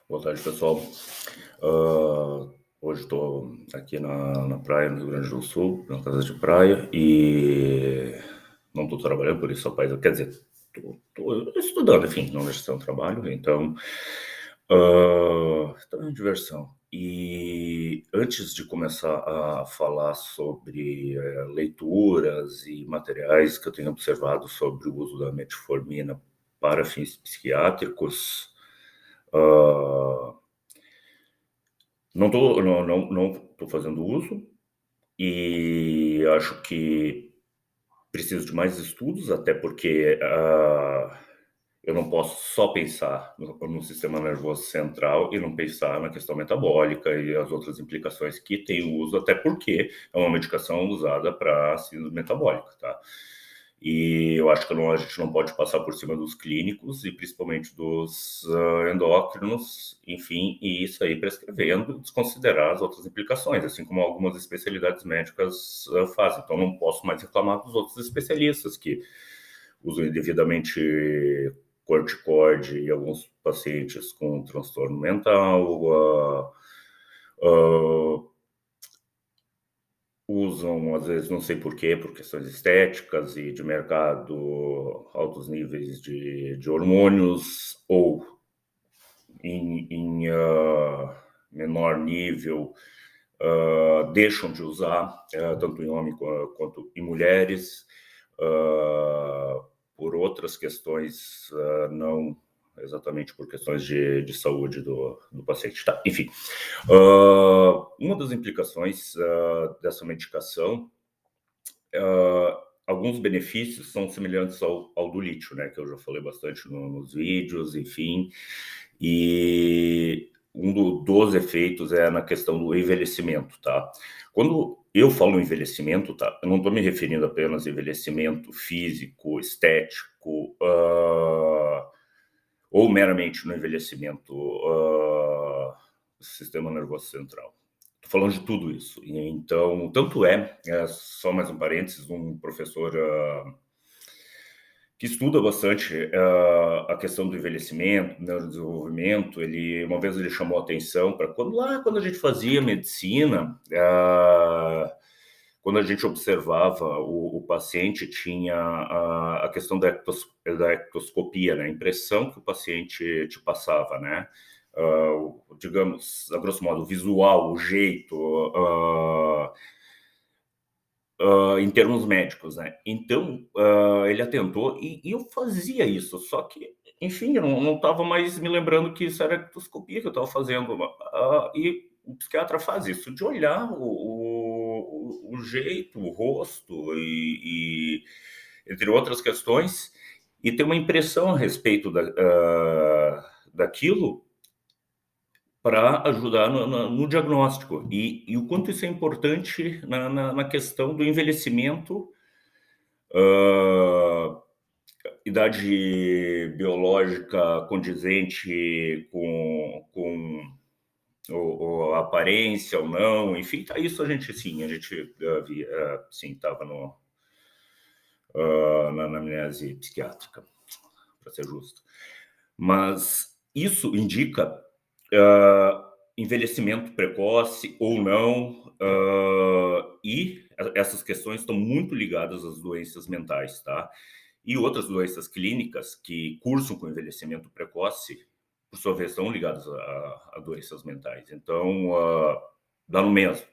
Boa tarde, pessoal. Ah, Hoje estou aqui na praia, no Rio Grande do Sul, na casa de praia, e não estou trabalhando, por isso, rapaz, quer dizer, estou estudando, enfim, não deixa de ser um trabalho, então, estou em diversão. E antes de começar a falar sobre leituras e materiais que eu tenho observado sobre o uso da metformina para fins psiquiátricos, ah, não tô fazendo uso e acho que preciso de mais estudos, até porque, eu não posso só pensar no sistema nervoso central e não pensar na questão metabólica e as outras implicações que tem o uso, até porque é uma medicação usada para síndrome metabólica, tá? E eu acho que a gente não pode passar por cima dos clínicos e principalmente dos endócrinos, enfim, e isso aí prescrevendo, desconsiderar as outras implicações, assim como algumas especialidades médicas fazem. Então não posso mais reclamar dos outros especialistas que usam indevidamente corticoide em alguns pacientes com transtorno mental, usam, às vezes, não sei por quê, por questões estéticas e de mercado, altos níveis de hormônios, ou em menor nível, deixam de usar, tanto em homens quanto em mulheres, por outras questões, não exatamente por questões de saúde do paciente. Tá, enfim, uma das implicações dessa medicação, alguns benefícios são semelhantes ao do lítio, né, que eu já falei bastante nos vídeos, enfim, e dos efeitos é na questão do envelhecimento, tá? Quando eu falo envelhecimento, tá, eu não estou me referindo apenas ao envelhecimento físico, estético, ou meramente no envelhecimento do sistema nervoso central. Estou falando de tudo isso. E, então, tanto só mais um parênteses, um professor que estuda bastante a questão do envelhecimento, do neurodesenvolvimento, uma vez ele chamou a atenção para quando a gente fazia medicina, quando a gente observava o paciente, tinha a questão da ectoscopia, né? A impressão que o paciente te passava, né? Digamos, a grosso modo, o visual, o jeito, em termos médicos, né? Então, ele atentou e eu fazia isso, só que, enfim, eu não estava mais me lembrando que isso era ectoscopia que eu estava fazendo. E o psiquiatra faz isso, de olhar o jeito, o rosto entre outras questões, e ter uma impressão a respeito daquilo para ajudar no diagnóstico. E o quanto isso é importante na questão do envelhecimento, ah, idade biológica condizente com a aparência ou não, enfim, tá, isso a gente via, sim, estava na anamnese psiquiátrica, para ser justo. Mas isso indica envelhecimento precoce ou não, e essas questões estão muito ligadas às doenças mentais, tá? E outras doenças clínicas que cursam com envelhecimento precoce, por sua vez, estão ligadas a doenças mentais. Então, dá no mesmo.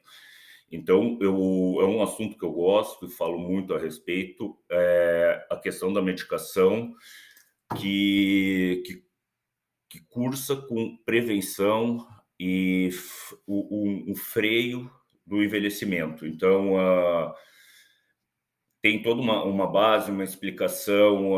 Então, é um assunto que eu gosto e falo muito a respeito, a questão da medicação que cursa com prevenção e um freio do envelhecimento. Então, tem toda uma base, uma explicação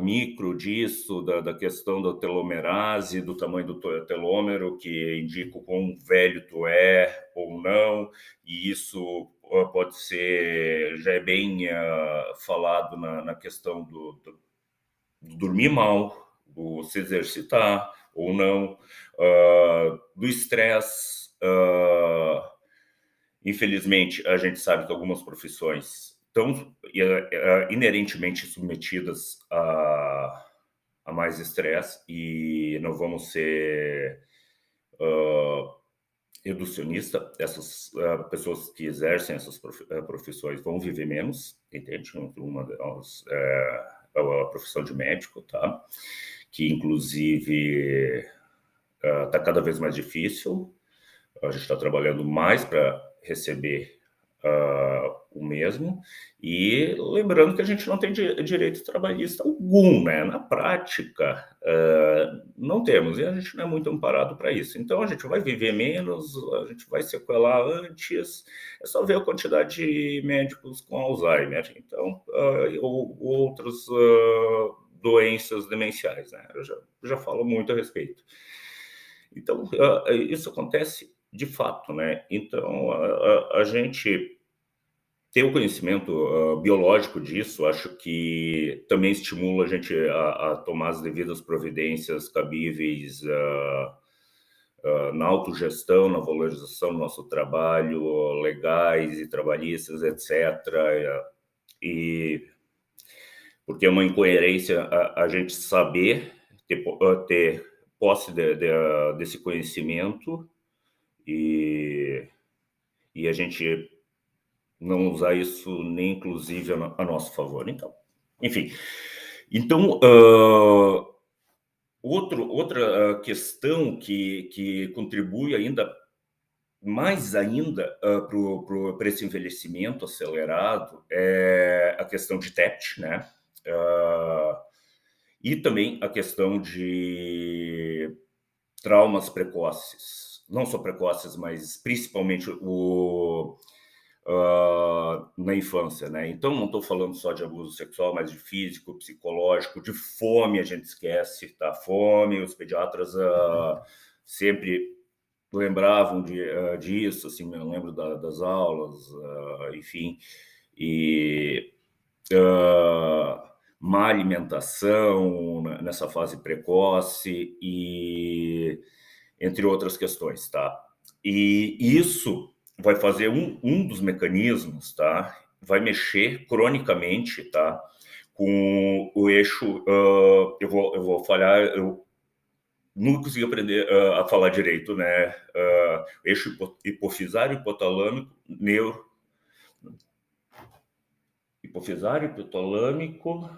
micro disso, da questão da telomerase, do tamanho do telômero, que indica o quão velho tu é ou não, e isso pode ser, já é bem falado na questão do dormir mal, do se exercitar ou não, do estresse. Infelizmente, a gente sabe que algumas profissões estão inerentemente submetidas a mais estresse, e e não vamos ser reducionista, essas pessoas que exercem essas profissões vão viver menos, entende? Uma delas é a profissão de médico, tá? Que inclusive está cada vez mais difícil. A gente está trabalhando mais para receber o mesmo, e lembrando que a gente não tem direito trabalhista algum, né? Na prática, não temos, e a gente não é muito amparado para isso. Então, a gente vai viver menos, a gente vai sequelar antes, é só ver a quantidade de médicos com Alzheimer, então, ou outras doenças demenciais, né? Eu já falo muito a respeito. Então, isso acontece de fato, né? Então, a gente ter o conhecimento biológico disso, acho que também estimula a gente a tomar as devidas providências cabíveis na autogestão, na valorização do nosso trabalho, legais e trabalhistas, etc. E porque é uma incoerência a gente saber ter posse desse conhecimento e a gente não usar isso nem inclusive a nosso favor. Então, enfim. Então, outra questão que contribui ainda mais ainda para esse envelhecimento acelerado é a questão de TEP, né? E também a questão de traumas precoces, não só precoces, mas principalmente na infância, né? Então, não estou falando só de abuso sexual, mas de físico, psicológico, de fome, a gente esquece, tá? Fome, os pediatras sempre lembravam disso, assim, eu lembro das aulas, enfim, e má alimentação nessa fase precoce e entre outras questões, tá? E isso vai fazer um dos mecanismos, tá? Vai mexer cronicamente, tá? Com o eixo, eu vou falhar, eu não consegui aprender a falar direito, né? Eixo hipofisário, hipotalâmico, hipofisário, hipotalâmico,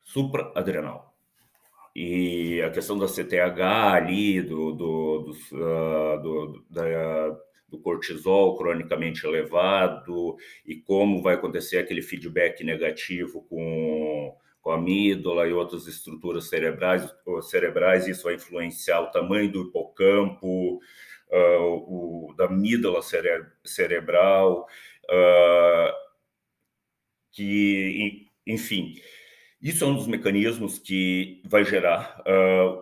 supraadrenal. E a questão da CTH ali, do cortisol cronicamente elevado, e como vai acontecer aquele feedback negativo com a amígdala e outras estruturas cerebrais, isso vai influenciar o tamanho do hipocampo, da amígdala cerebral, que, enfim, isso é um dos mecanismos que vai gerar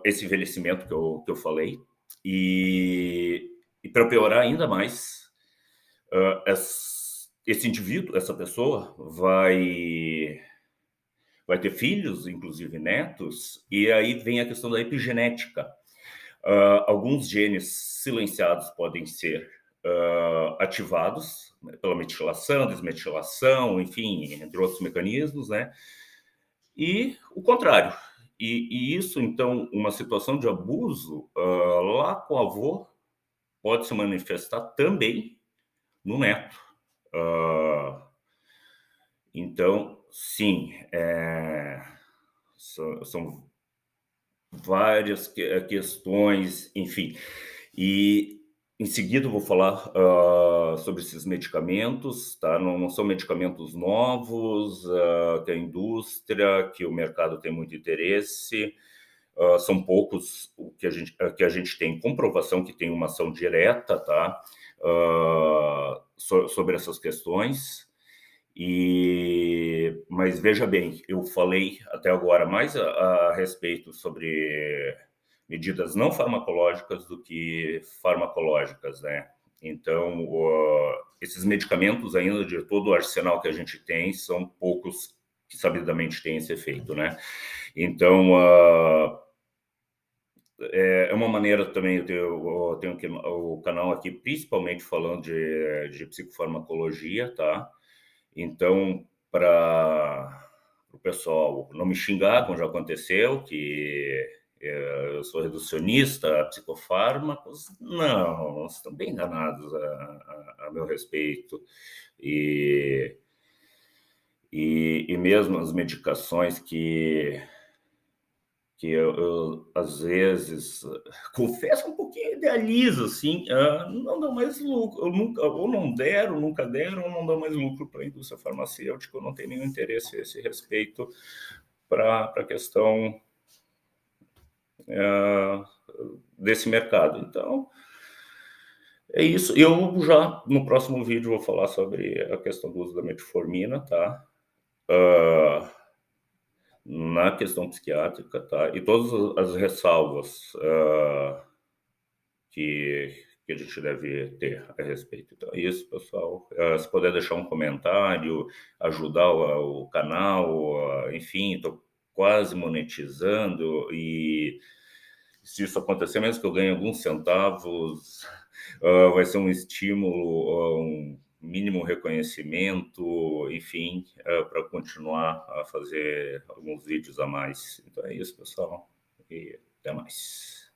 esse envelhecimento que eu falei. E para piorar ainda mais, esse indivíduo, essa pessoa, vai ter filhos, inclusive netos, e aí vem a questão da epigenética. Alguns genes silenciados podem ser ativados pela metilação, desmetilação, enfim, entre outros mecanismos, né? E o contrário. E isso, então, uma situação de abuso lá com o avô pode se manifestar também no neto. Então, sim, são várias questões, enfim. E em seguida eu vou falar sobre esses medicamentos, tá? Não são medicamentos novos, que a indústria, que o mercado tem muito interesse, são poucos o que a gente tem comprovação que tem uma ação direta, tá? Sobre essas questões. Mas veja bem, eu falei até agora mais a respeito sobre medidas não farmacológicas do que farmacológicas, né? Então, esses medicamentos ainda de todo o arsenal que a gente tem são poucos que sabidamente têm esse efeito, né? Então, é uma maneira também, eu tenho aqui, o canal aqui principalmente falando de psicofarmacologia, tá? Então, para o pessoal não me xingar, como já aconteceu, que eu sou reducionista a psicofármacos, não, estão bem enganados a meu respeito. E mesmo as medicações que eu às vezes, confesso, um pouquinho idealizo, assim, não dão mais lucro, eu nunca, ou não deram, nunca deram, ou não dão mais lucro para a indústria farmacêutica, eu não tenho nenhum interesse a esse respeito para a questão desse mercado. Então, é isso. Eu já, no próximo vídeo, vou falar sobre a questão do uso da metformina, tá? Na questão psiquiátrica, tá? E todas as ressalvas que a gente deve ter a respeito. Então é isso, pessoal. Se puder deixar um comentário, ajudar o canal, enfim, estou quase monetizando e se isso acontecer, mesmo que eu ganhe alguns centavos, vai ser um estímulo, um mínimo reconhecimento, enfim, para continuar a fazer alguns vídeos a mais. Então é isso, pessoal, e até mais.